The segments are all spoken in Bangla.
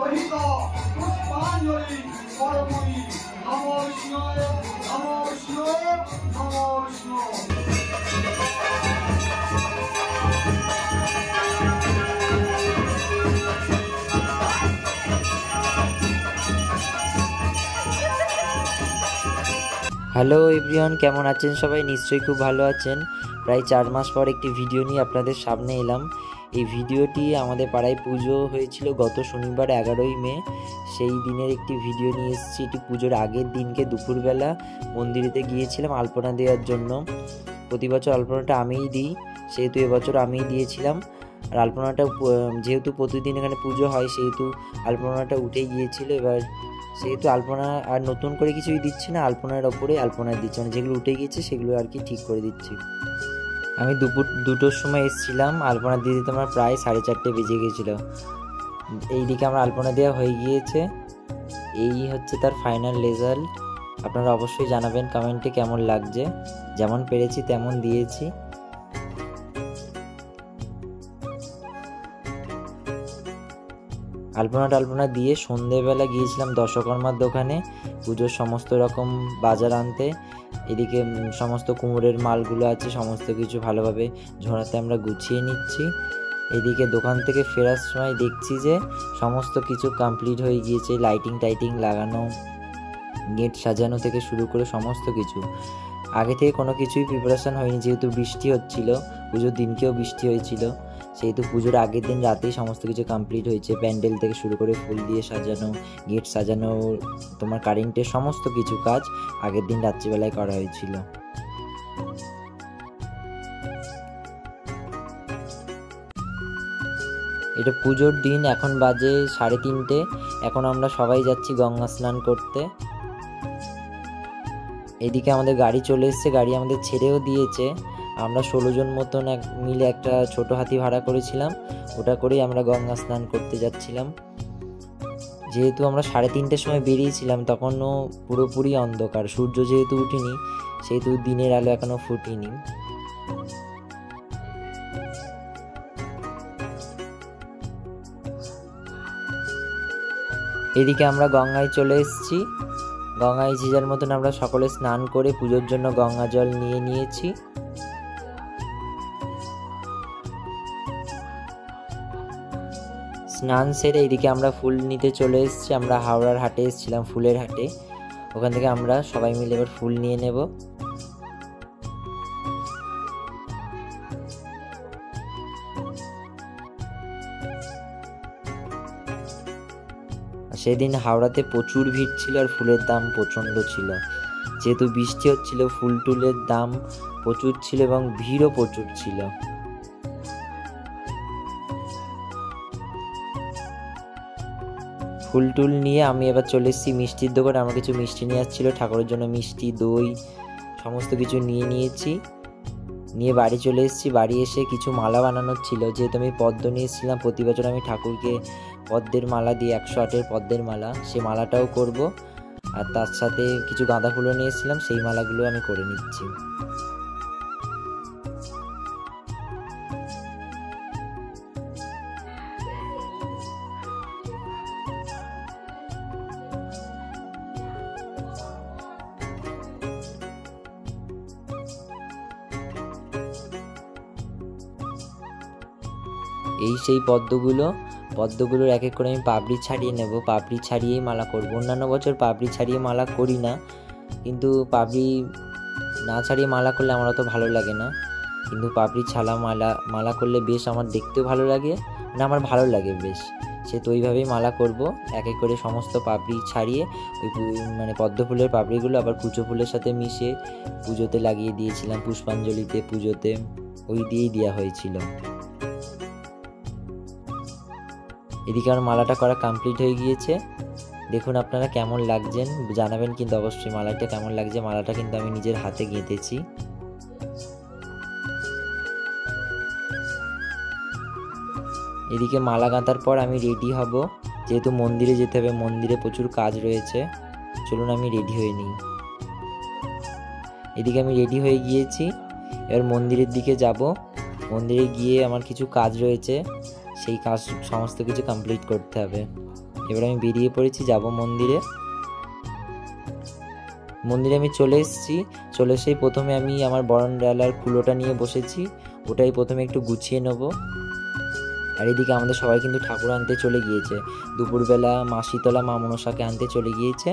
হ্যালো এভরিওয়ান, কেমন আছেন সবাই? নিশ্চয়ই খুব ভালো আছেন। প্রায় 4 মাস পর একটি ভিডিও নিয়ে আপনাদের সামনে এলাম। এই ভিডিওটি আমাদের পাড়ায় পুজো হয়েছিল গত শনিবার 11ই মে। সেই দিনের একটি ভিডিও নিয়ে এসেছি। এটি পুজোর আগের দিনকে দুপুরবেলা মন্দিরেতে গিয়েছিলাম আলপনা দেওয়ার জন্য। প্রতি বছর আলপনাটা আমিই দিই, সেহেতু এবছর আমিই দিয়েছিলাম। আর আলপনাটা যেহেতু প্রতিদিন এখানে পুজো হয়, সেহেতু আলপনাটা উঠে গিয়েছিল। এবার সেহেতু আলপনা আর নতুন করে কিছুই দিচ্ছি না, আলপনার ওপরে আলপনা দিচ্ছি, মানে যেগুলো উঠে গিয়েছে সেগুলো আর কি ঠিক করে দিচ্ছি। আমি দুপুর 2টোর সময় এসেছিলাম, আলপনা দিয়ে দিতে আমার প্রায় 4:30 বেজে গিয়েছিলো। এইদিকে আমার আলপনা দেওয়া হয়ে গিয়েছে। এই হচ্ছে তার ফাইনাল রেজাল্ট। আপনারা অবশ্যই জানাবেন কমেন্টে কেমন লাগছে। যেমন পেরেছি তেমন দিয়েছি। আলপনা দিয়ে সন্ধেবেলা গিয়েছিলাম দশকর্মার দোকানে পুজোর সমস্ত রকম বাজার আনতে। এদিকে সমস্ত কুমোরের মালগুলো আছে, সমস্ত কিছু ভালোভাবে ঝোড়াতে আমরা গুছিয়ে নিচ্ছি। এদিকে দোকান থেকে ফেরার সময় দেখছি যে সমস্ত কিছু কমপ্লিট হয়ে গিয়েছে। লাইটিং লাগানো, গেট সাজানো থেকে শুরু করে সমস্ত কিছু। আগে থেকে কোনো কিছুই প্রিপারেশন হয়নি, যেহেতু বৃষ্টি হচ্ছিল। পুজোর দিনকেও বৃষ্টি হয়েছিল, সেহেতু পুজোর আগের দিন রাতেই সমস্ত কিছু কমপ্লিট হয়েছে। প্যান্ডেল থেকে শুরু করে ফুল দিয়ে সাজানো, গেট সাজানো, তোমার কারেন্টের সমস্ত কিছু কাজ আগের দিন রাত্রিবেলায় করা হয়েছিল। এটা পুজোর দিন, এখন বাজে 3:30। এখন আমরা সবাই যাচ্ছি গঙ্গা স্নান করতে। এদিকে আমাদের গাড়ি চলে এসেছে, গাড়ি আমাদের ছেড়েও দিয়েছে। আমরা 16 জন মতন মিলে একটা ছোট হাতি ভাড়া করেছিলাম, ওটা করেই আমরা গঙ্গা স্নান করতে যাচ্ছিলাম। যেহেতু আমরা 3:30টার সময় বেরিয়েছিলাম, তখনও পুরোপুরি অন্ধকার, সূর্য যেহেতু উঠেনি, সেহেতু দিনের আলো এখনো ফুটেনি। এদিকে আমরা গঙ্গায় চলে এসেছি। গঙ্গায় যে যার মতন আমরা সকলে স্নান করে পুজোর জন্য গঙ্গা জল নিয়ে নিয়েছি। স্নান সেরে এদিকে আমরা ফুল নিতে চলে এসেছি। আমরা হাওড়ার হাটে এসেছিলাম, ফুলের হাটে। ওখান থেকে আমরা সবাই মিলে এবার ফুল নিয়ে নেব। সেদিন হাওড়াতে প্রচুর ভিড় ছিল আর ফুলের দাম প্রচণ্ড ছিল। যেহেতু বৃষ্টি হচ্ছিল, ফুল টুলের দাম প্রচুর ছিল এবং ভিড়ও প্রচুর ছিল। ফুল টুল নিয়ে আমি এবার চলে এসেছি মিষ্টির দোকানে। আমার কিছু মিষ্টি নিয়ে আসছিল, ঠাকুরের জন্য মিষ্টি, দই সমস্ত কিছু নিয়ে নিয়েছি। নিয়ে বাড়ি চলে এসেছি। বাড়ি এসে কিছু মালা বানানোর ছিল, যেহেতু আমি পদ্ম নিয়ে এসেছিলাম। প্রতি বছর আমি ঠাকুরকে পদ্মের মালা দিই, 108-এর পদ্মের মালা, সেই মালাটাও করব। আর তার সাথে কিছু গাঁদা ফুলও নিয়ে এসেছিলাম, সেই মালাগুলো আমি করে নিচ্ছি। এই সেই পদ্মগুলোর এক এক করে আমি পাপড়ি ছাড়িয়ে নেব। পাপড়ি ছাড়িয়েই মালা করব। অন্যান্য বছর পাপড়ি ছাড়িয়ে মালা করি না, কিন্তু পাপড়ি না ছাড়িয়ে মালা করলে আমার অত ভালো লাগে না। কিন্তু পাপড়ি ছাড়া মালা করলে বেশ আমার দেখতেও ভালো লাগে, না আমার ভালো লাগে বেশ। সে তো ওইভাবেই মালা করব। এক এক করে সমস্ত পাপড়ি ছাড়িয়ে ওই মানে পদ্ম ফুলের পাপড়িগুলো আবার কুচো ফুলের সাথে মিশিয়ে পুজোতে লাগিয়ে দিয়েছিলাম। পুষ্পাঞ্জলিতে, পুজোতে ওই দিয়েই দেওয়া হয়েছিল। এদিকে আমার মালাটা করা কমপ্লিট হয়ে গিয়েছে। দেখুন আপনারা কেমন লাগছেন জানাবেন কিন্তু অবশ্যই। মালাটা কেমন লাগছে, মালাটা কিন্তু আমি নিজের হাতে গেঁথেছি। এদিকে মালা গাঁথার পর আমি রেডি হব, যেহেতু মন্দিরে যেতে হবে, মন্দিরে প্রচুর কাজ রয়েছে। চলুন আমি রেডি হয়ে নিই। এদিকে আমি রেডি হয়ে গিয়েছি, এবার মন্দিরের দিকে যাব। মন্দিরে গিয়ে আমার কিছু কাজ রয়েছে, সেই কাজ সমস্ত কিছু কমপ্লিট করতে হবে। এবার আমি বেরিয়ে পড়েছি, যাব মন্দিরে। মন্দিরে আমি চলে এসেছি। চলে এসেই প্রথমে আমি আমার বরণডালার কুলোটা নিয়ে বসেছি, ওটাই প্রথমে একটু গুছিয়ে নেব। আর এদিকে আমাদের সবাই কিন্তু ঠাকুর আনতে চলে গিয়েছে। দুপুরবেলা মা শীতলা মা মনসাকে আনতে চলে গিয়েছে।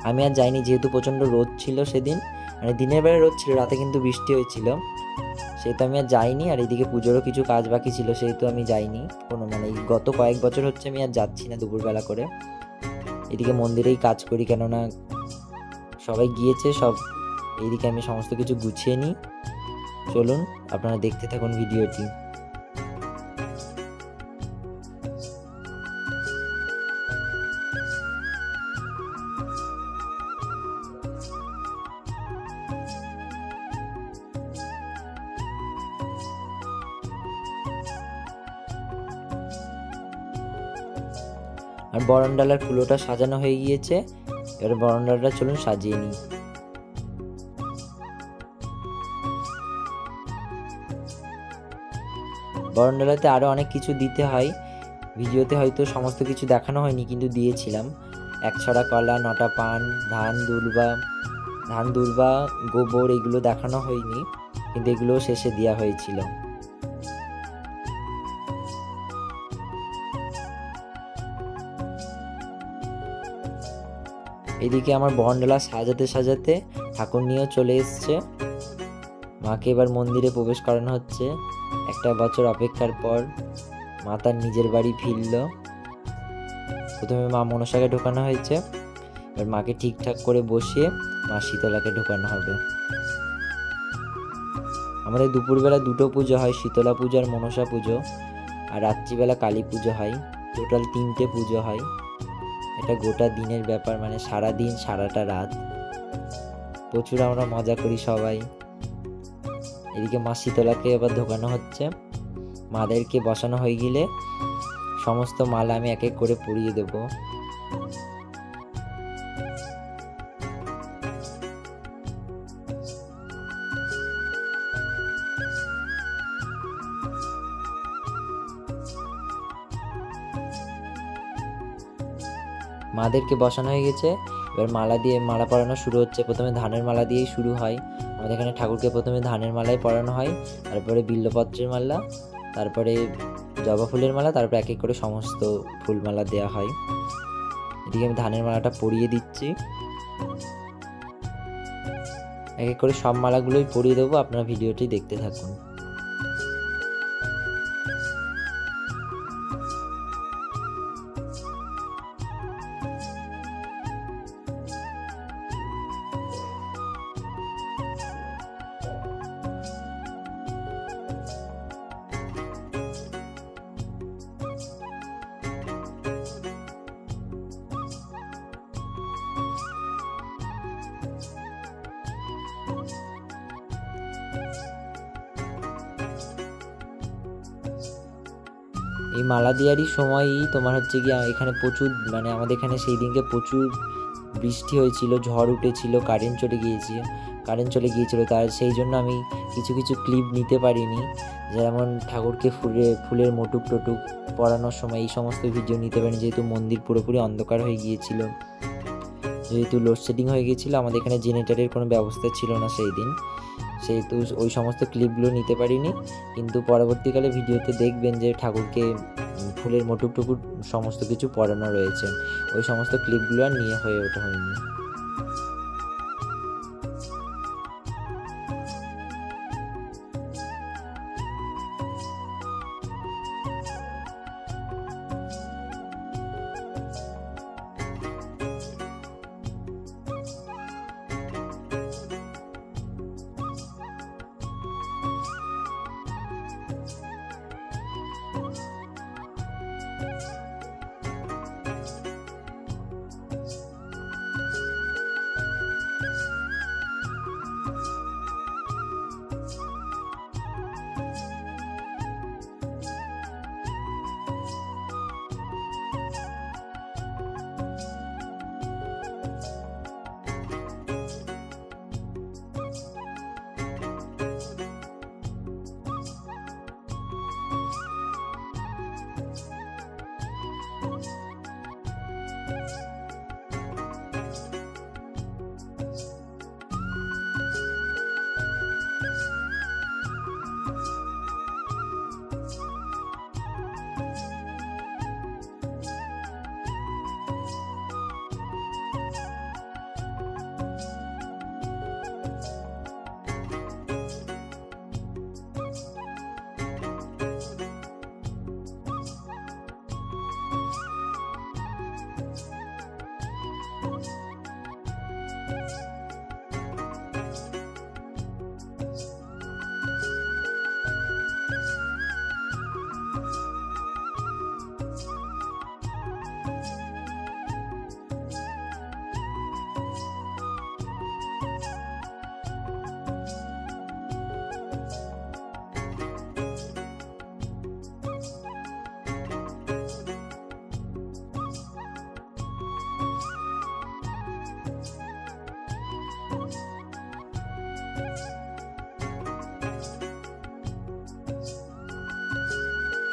আমি আর যাইনি, যেহেতু প্রচণ্ড রোদ ছিল সেদিন, মানে দিনের বেলা রোদ ছিল, রাতে কিন্তু বৃষ্টি হয়েছিল, সেহেতু আমি আর যাইনি। আর এদিকে পুজোরও কিছু কাজ বাকি ছিল, সেহেতু আমি যাইনি কোনো, মানে গত কয়েক বছর হচ্ছে আমি আর যাচ্ছি না দুপুরবেলা করে। এদিকে মন্দিরেই কাজ করি, কেননা সবাই গিয়েছে সব। এইদিকে আমি সমস্ত কিছু গুছিয়ে নিই। চলুন আপনারা দেখতে থাকুন ভিডিওটি। আর বরণডালার ফুলোটা সাজানো হয়ে গিয়েছে, এবার বরণডালাটা চলুন সাজিয়ে নিই। বরণডালাতে আরও অনেক কিছু দিতে হয়, ভিডিওতে হয়তো সমস্ত কিছু দেখানো হয়নি, কিন্তু দিয়েছিলাম। 1 ছড়া কলা, 9টা পান, ধান দুর্বা, গোবর, এগুলো দেখানো হয়নি, কিন্তু এগুলো শেষে দেওয়া হয়েছিল। এদিকে আমার বরণডালা সাজাতে সাজাতে ঠাকুর নিয়েও চলে এসছে। মাকে এবার মন্দিরে প্রবেশ করানো হচ্ছে। 1 বছর অপেক্ষার পর মা তার নিজের বাড়ি ফিরল। প্রথমে মা মনসাকে ঢোকানো হয়েছে, এবার মাকে ঠিকঠাক করে বসিয়ে মা শীতলাকে ঢোকানো হবে। আমাদের দুপুরবেলা 2টো পুজো হয়, শীতলা পুজো আর মনসা পুজো, আর রাত্রিবেলা কালী পুজো হয়। টোটাল 3টে পুজো হয়। এটা গোটা দিনের ব্যাপার, মানে সারা দিন সারাটা রাত প্রচুর আমরা মজা করি সবাই। এদিকে মা শীতলাকে এবার ঢোকানো হচ্ছে। মাদেরকে বসানো হয়ে গেলে সমস্ত মালা আমি এক এক করে পরিয়ে দেব। মাদেরকে বসানো হয়ে গেছে, এবার মালা পরানো শুরু হচ্ছে। প্রথমে ধানের মালা দিয়েই শুরু হয়। আমাদের এখানে ঠাকুরকে প্রথমে ধানের মালাই পরানো হয়, তারপরে বিল্লপত্রের মালা, তারপরে জবা ফুলের মালা, তারপরে এক এক করে সমস্ত ফুলমালা দেওয়া হয়। এদিকে আমি ধানের মালাটা পরিয়ে দিচ্ছি। এক এক করে সব মালাগুলোই পরিয়ে দেবো, আপনারা ভিডিওটি দেখতে থাকুন। এই মালা দেওয়ারই সময়ই তোমার হচ্ছে গিয়ে এখানে প্রচুর, মানে আমাদের এখানে সেই দিনকে প্রচুর বৃষ্টি হয়েছিল, ঝড় উঠেছিল, কারেন্ট চলে গিয়েছিল। তার সেই জন্য আমি কিছু কিছু ক্লিপ নিতে পারিনি, যেমন ঠাকুরকে ফুলের মোটুক টোটুক পরানোর সময় এই সমস্ত ভিডিও নিতে পারিনি, যেহেতু মন্দির পুরোপুরি অন্ধকার হয়ে গিয়েছিল, যেহেতু লোডশেডিং হয়ে গিয়েছিল। আমাদের এখানে জেনারেটরের কোনো ব্যবস্থা ছিল না সেই দিন, সেহেতু ওই সমস্ত ক্লিপগুলো নিতে পারিনি। কিন্তু পরবর্তীকালে ভিডিওতে দেখবেন যে ঠাকুরকে ফুলের মোটুক টুকুর সমস্ত কিছু পরানো রয়েছে, ওই সমস্ত ক্লিপগুলো আর নিয়ে হয়ে ওঠা হয়নি।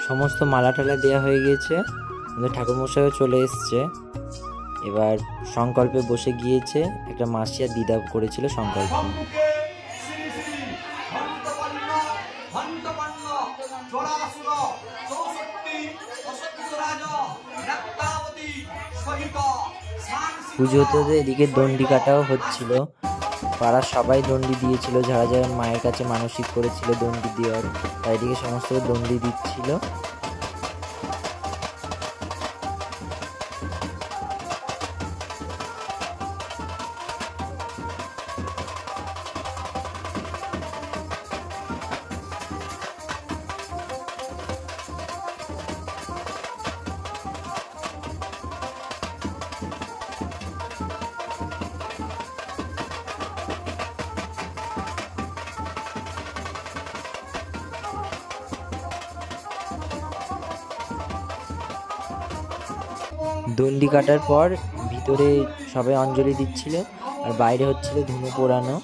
সমস্ত মালা টালা দেওয়া হয়ে গিয়েছে, আমাদের ঠাকুরমশাইও চলে এসছে। এবার সংকল্পে বসে গিয়েছে, একটা মাসি আর দিদা করেছিল সংকল্প। পুজো হতে এদিকে দণ্ডি কাটাও হচ্ছিল, পাড়ার সবাই দণ্ডি দিয়েছিল, যারা যারা মায়ের কাছে মানসিক করেছিল দণ্ডি দেওয়ার, তাই এদিকে সমস্ত দণ্ডি দিচ্ছিল। দণ্ডি কাটার পর ভিতরে সবাই অঞ্জলি দিচ্ছিল, আর বাইরে হচ্ছিল ধুনো পোড়ানো।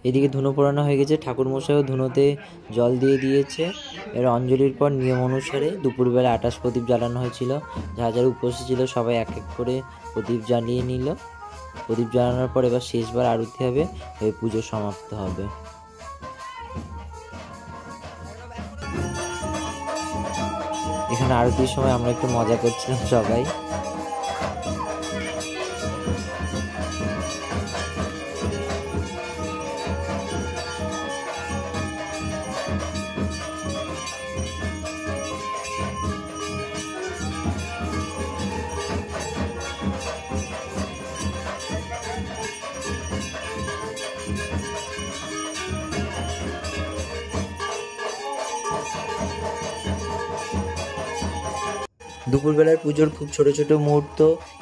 এদিকে ধুনো পোড়ানো হয়ে গেছে, ঠাকুরমশাইও ধুনোতে জল দিয়ে দিয়েছে। এর অঞ্জলির পর নিয়ম অনুসারে দুপুরবেলা 28 প্রদীপ জ্বালানো হয়েছিল, যারা যারা উপস্থিত ছিল সবাই এক এক করে প্রদীপ জ্বালিয়ে নিল। প্রদীপ জ্বালানোর পর এবার শেষবার আরতি হবে, এই পুজো সমাপ্ত হবে। এখানে আরতির সময় আমরা একটু মজা করছিলাম সবাই। দুপুরবেলার পুজোর খুব ছোট ছোট মুহূর্ত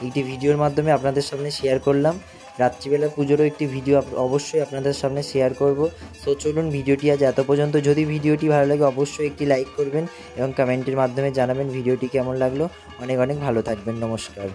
একটি ভিডিওর মাধ্যমে আপনাদের সামনে শেয়ার করলাম। রাত্রিবেলা পুজোরও একটি ভিডিও অবশ্যই আপনাদের সামনে শেয়ার করব। সো চলুন, ভিডিওটি আজ এত পর্যন্ত। যদি ভিডিওটি ভালো লাগে অবশ্যই একটি লাইক করবেন এবং কমেন্টের মাধ্যমে জানাবেন ভিডিওটি কেমন লাগলো। অনেক অনেক ভালো থাকবেন। নমস্কার।